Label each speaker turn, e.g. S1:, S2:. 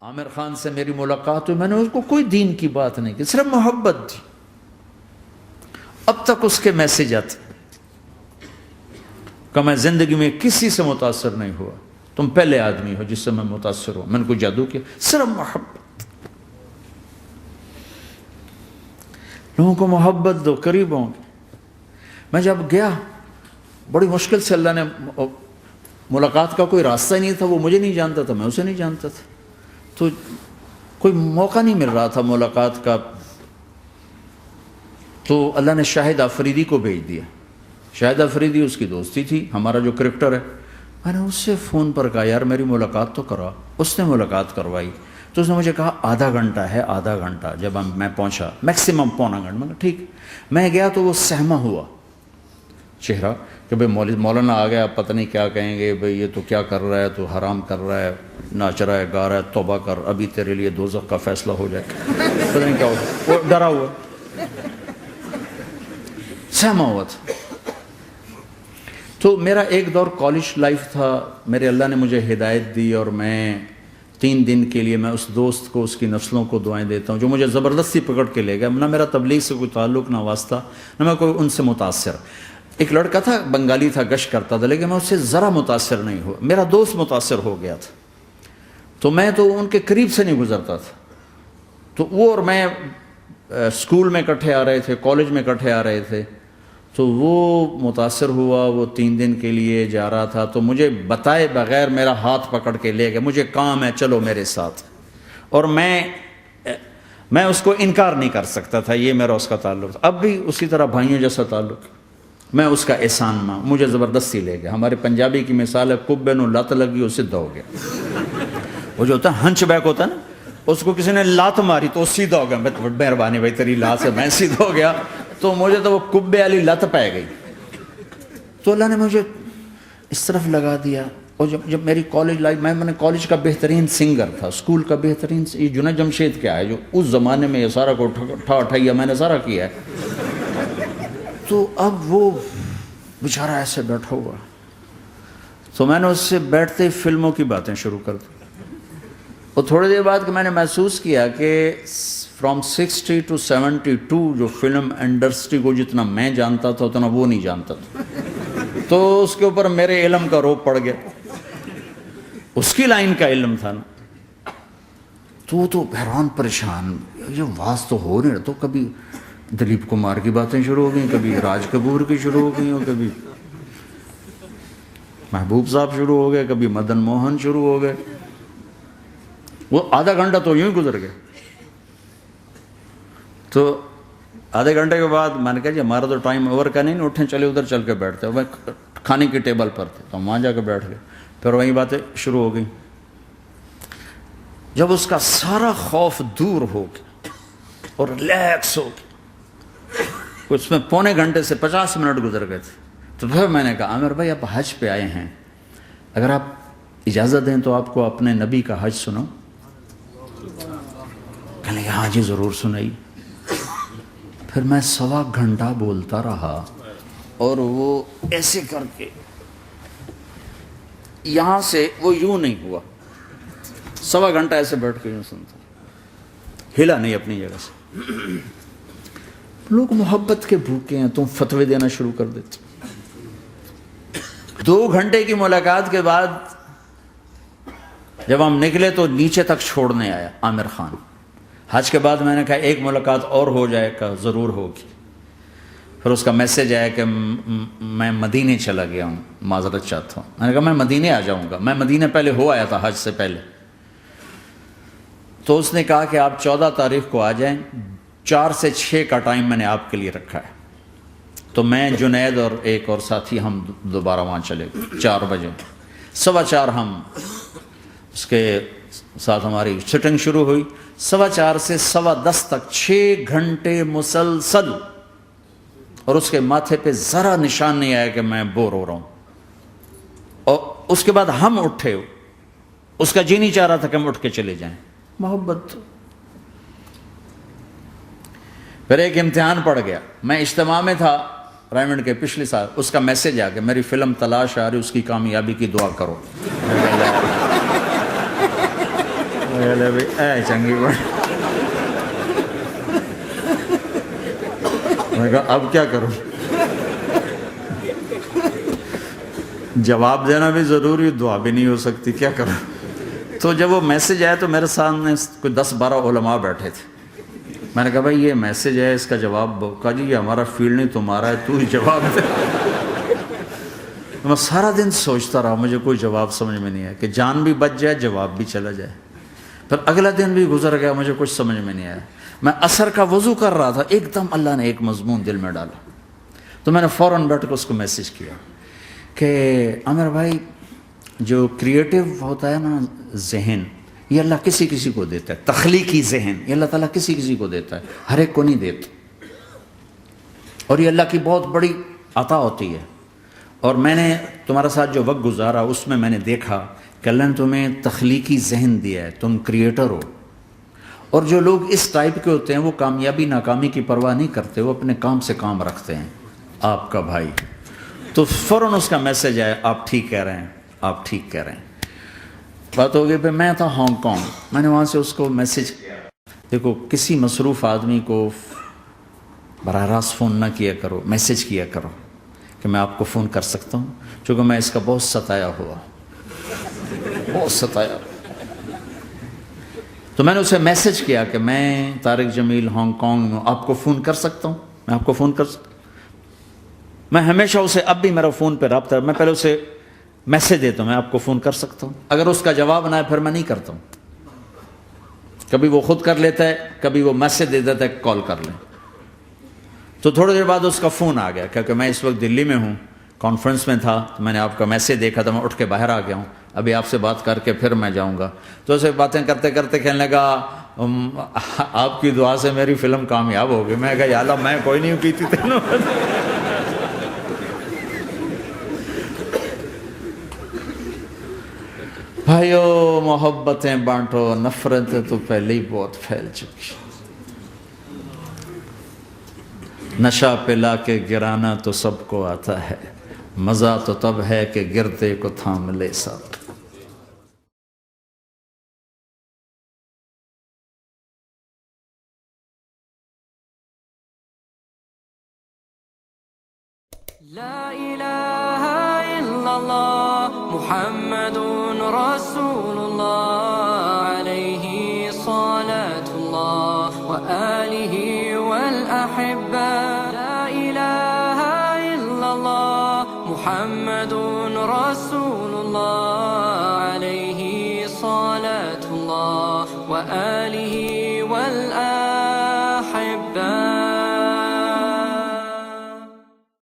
S1: عامر خان سے میری ملاقات ہوئی، میں نے اس کو کوئی دین کی بات نہیں کی، صرف محبت تھی. اب تک اس کے میسج آتے کہ میں زندگی میں کسی سے متاثر نہیں ہوا، تم پہلے آدمی ہو جس سے میں متاثر ہوں. میں نے کوئی جادو کیا، صرف محبت. لوگوں کو محبت دو، قریب ہوں گے. میں جب گیا بڑی مشکل سے اللہ نے، ملاقات کا کوئی راستہ ہی نہیں تھا، وہ مجھے نہیں جانتا تھا، میں اسے نہیں جانتا تھا، تو کوئی موقع نہیں مل رہا تھا ملاقات کا. تو اللہ نے شاہد آفریدی کو بھیج دیا. شاہد آفریدی اس کی دوستی تھی، ہمارا جو کرکٹر ہے. میں نے اس سے فون پر کہا یار میری ملاقات تو کرا. اس نے ملاقات کروائی. تو اس نے مجھے کہا آدھا گھنٹہ ہے، آدھا گھنٹہ. جب میں پہنچا میکسیمم پونا گھنٹہ. میں کہا ٹھیک. میں گیا تو وہ سہما ہوا چہرہ کہ بھئی مولانا آ گیا، پتہ نہیں کیا کہیں گے، بھئی یہ تو کیا کر رہا ہے، تو حرام کر رہا ہے، ناچ رہا ہے، گا رہا ہے، توبہ کر، ابھی تیرے لیے دوزخ کا فیصلہ ہو جائے. پتہ نہیں کیا ہو، وہ ڈرا ہوا سہما ہوا تھا. تو میرا ایک دور کالج لائف تھا. میرے اللہ نے مجھے ہدایت دی اور میں 3 دن کے لیے میں اس دوست کو، اس کی نسلوں کو دعائیں دیتا ہوں جو مجھے زبردستی پکڑ کے لے گیا. نہ میرا تبلیغ سے کوئی تعلق، نہ واسطہ، نہ میں کوئی ان سے متاثر. ایک لڑکا تھا، بنگالی تھا، گشت کرتا تھا، لیکن میں اس سے ذرا متاثر نہیں ہوا. میرا دوست متاثر ہو گیا تھا، تو میں تو ان کے قریب سے نہیں گزرتا تھا. تو وہ اور میں اسکول میں اکٹھے آ رہے تھے، کالج میں اکٹھے آ رہے تھے. تو وہ متاثر ہوا، وہ 3 دن کے لیے جا رہا تھا، تو مجھے بتائے بغیر میرا ہاتھ پکڑ کے لے گیا. مجھے کام ہے، چلو میرے ساتھ. اور میں اس کو انکار نہیں کر سکتا تھا، یہ میرا اس کا تعلق تھا. اب بھی اسی طرح بھائیوں جیسا تعلق. میں اس کا احسان ماں، مجھے زبردستی لے گیا. ہمارے پنجابی کی مثال ہے، کبے نو لت لگی وہ سیدھا ہو گیا. وہ جو ہوتا ہے ہنچ بیک ہوتا ہے نا، اس کو کسی نے لات ماری تو وہ سیدھا ہو گیا. مہربانی بھائی تیری لات سے میں سیدھا ہو گیا. تو مجھے تو وہ کبے والی لت پہ گئی. تو اللہ نے مجھے اس طرف لگا دیا. اور جب میری کالج لائف، میں نے کالج کا بہترین سنگر تھا، اسکول کا بہترین، یہ جنید جمشید کیا ہے جو اس زمانے میں یہ سارا کو اٹھایا میں نے سارا کیا ہے. تو اب وہ بیچارہ ایسے بیٹھا ہوا. تو میں نے اس سے بیٹھتے ہی فلموں کی باتیں شروع کر دی. اور تھوڑی دیر بعد کہ میں نے محسوس کیا کہ فرام 60 to 72 جو فلم انڈسٹری کو جتنا میں جانتا تھا اتنا وہ نہیں جانتا تھا. تو اس کے اوپر میرے علم کا روپ پڑ گیا. اس کی لائن کا علم تھا نا. تو حیران پریشان، یہ واز تو ہو نہیں رہا. تو کبھی دلیپ کمار کی باتیں شروع ہو گئیں، کبھی راج کپور کی شروع ہو گئیں، اور کبھی محبوب صاحب شروع ہو گئے، کبھی مدن موہن شروع ہو گئے. وہ آدھا گھنٹہ تو یوں ہی گزر گیا. تو آدھے گھنٹے کے بعد میں نے کہا جی ہمارا تو ٹائم اوور کا نہیں، اٹھیں چلے ادھر چل کے بیٹھتے. وہ کھانے کی ٹیبل پر تھے تو وہاں جا کے بیٹھ گئے. پھر وہیں باتیں شروع ہو گئیں. جب اس کا سارا خوف دور ہو گیا اور ریلیکس ہو گیا، اس میں پونے گھنٹے سے 50 منٹ گزر گئے تھے. تو پھر میں نے کہا عامر بھائی آپ حج پہ آئے ہیں، اگر آپ اجازت دیں تو آپ کو اپنے نبی کا حج سنو. کہنے لگے ہاں جی ضرور سنائی. پھر میں 1.25 گھنٹہ بولتا رہا اور وہ ایسے کر کے یہاں سے وہ یوں نہیں ہوا. 1.25 گھنٹہ ایسے بیٹھ کے یوں سنتا، ہلا نہیں اپنی جگہ سے. لوگ محبت کے بھوکے ہیں، تم فتوے دینا شروع کر دیتے. 2 گھنٹے کی ملاقات کے بعد جب ہم نکلے تو نیچے تک چھوڑنے آیا عامر خان. حج کے بعد میں نے کہا ایک ملاقات اور ہو جائے گا، ضرور ہوگی. پھر اس کا میسج آیا کہ میں مدینے چلا گیا ہوں، معذرت چاہتا ہوں. میں نے کہا میں مدینے آ جاؤں گا. میں مدینے پہلے ہو آیا تھا حج سے پہلے. تو اس نے کہا کہ آپ 14 تاریخ کو آ جائیں، 4 سے 6 کا ٹائم میں نے آپ کے لیے رکھا ہے. تو میں، جنید اور ایک اور ساتھی ہم دوبارہ وہاں چلے گئے. 4 بجے 4:15 ہم اس کے ساتھ ہماری سٹنگ شروع ہوئی. 4:15 سے 10:15 تک 6 گھنٹے مسلسل. اور اس کے ماتھے پہ ذرا نشان نہیں آیا کہ میں بور ہو رہا ہوں. اور اس کے بعد ہم اٹھے، اس کا جی نہیں چاہ رہا تھا کہ ہم اٹھ کے چلے جائیں. محبت. پھر ایک امتحان پڑ گیا. میں اجتماع میں تھا ریمنڈ کے پچھلے سال. اس کا میسج آ گیا میری فلم تلاش آ رہی، اس کی کامیابی کی دعا کرو. لے بھی اے چنگی بڑی. میں نے کہا اب کیا کروں؟ جواب دینا بھی ضروری، دعا بھی نہیں ہو سکتی، کیا کروں؟ تو جب وہ میسج آیا تو میرے سامنے کوئی 10-12 علماء بیٹھے تھے. میں نے کہا بھائی یہ میسج ہے، اس کا جواب کہا جی یہ ہمارا فیلڈ نہیں تمہارا ہے، تو ہی جواب دے. میں سارا دن سوچتا رہا، مجھے کوئی جواب سمجھ میں نہیں آیا کہ جان بھی بچ جائے جواب بھی چلا جائے. پھر اگلا دن بھی گزر گیا، مجھے کچھ سمجھ میں نہیں آیا. میں عصر کا وضو کر رہا تھا، ایک دم اللہ نے ایک مضمون دل میں ڈالا. تو میں نے فوراً بیٹھ کے اس کو میسج کیا کہ عامر بھائی جو کریٹیو ہوتا ہے نا ذہن، یہ اللہ کسی کسی کو دیتا ہے. تخلیقی ذہن یہ اللہ تعالیٰ کسی کسی کو دیتا ہے، ہر ایک کو نہیں دیتا. اور یہ اللہ کی بہت بڑی عطا ہوتی ہے. اور میں نے تمہارے ساتھ جو وقت گزارا اس میں نے دیکھا کہ اللہ نے تمہیں تخلیقی ذہن دیا ہے، تم کریٹر ہو. اور جو لوگ اس ٹائپ کے ہوتے ہیں وہ کامیابی ناکامی کی پرواہ نہیں کرتے، وہ اپنے کام سے کام رکھتے ہیں. آپ کا بھائی تو فوراً اس کا میسج آیا، آپ ٹھیک کہہ رہے ہیں، آپ ٹھیک کہہ رہے ہیں. بات ہو گئی. پھر میں تھا ہانگ کانگ، میں نے وہاں سے اس کو میسج کیا. دیکھو کسی مصروف آدمی کو براہ راست فون نہ کیا کرو، میسج کیا کرو کہ میں آپ کو فون کر سکتا ہوں، چونکہ میں اس کا بہت ستایا ہوا، بہت ستایا. تو میں نے اسے میسج کیا کہ میں طارق جمیل ہانگ کانگ میں آپ کو فون کر سکتا ہوں، میں آپ کو فون کر سکتا ہوں. میں ہمیشہ اسے، اب بھی میرا فون پہ رابطہ ہے، میں پہلے اسے میسج دیتا ہوں میں آپ کو فون کر سکتا ہوں. اگر اس کا جواب نہ ہے پھر میں نہیں کرتا ہوں. کبھی وہ خود کر لیتا ہے، کبھی وہ میسج دے دیتا ہے کال کر لیں. تو تھوڑی دیر بعد اس کا فون آ گیا کیونکہ میں اس وقت دلی میں ہوں، کانفرنس میں تھا. تو میں نے آپ کا میسج دیکھا تھا، میں اٹھ کے باہر آ گیا ہوں، ابھی آپ سے بات کر کے پھر میں جاؤں گا. تو اسے باتیں کرتے کرتے کہنے لگا آپ کی دعا سے میری فلم کامیاب ہو گئی. میں کہا یا اللہ میں کوئی نہیں کیتی تینوں. بھائیو محبتیں بانٹو، نفرتیں تو پہلے ہی بہت پھیل چکی. نشہ پلا کے گرانا تو سب کو آتا ہے، مزہ تو تب ہے کہ گرتے کو تھام لے ساتھ.
S2: لا إله إلا الله محمد رسول الله عليه صلاة الله وآله والأحبة. لا إله إلا الله محمد رسول الله عليه صلاة الله وآله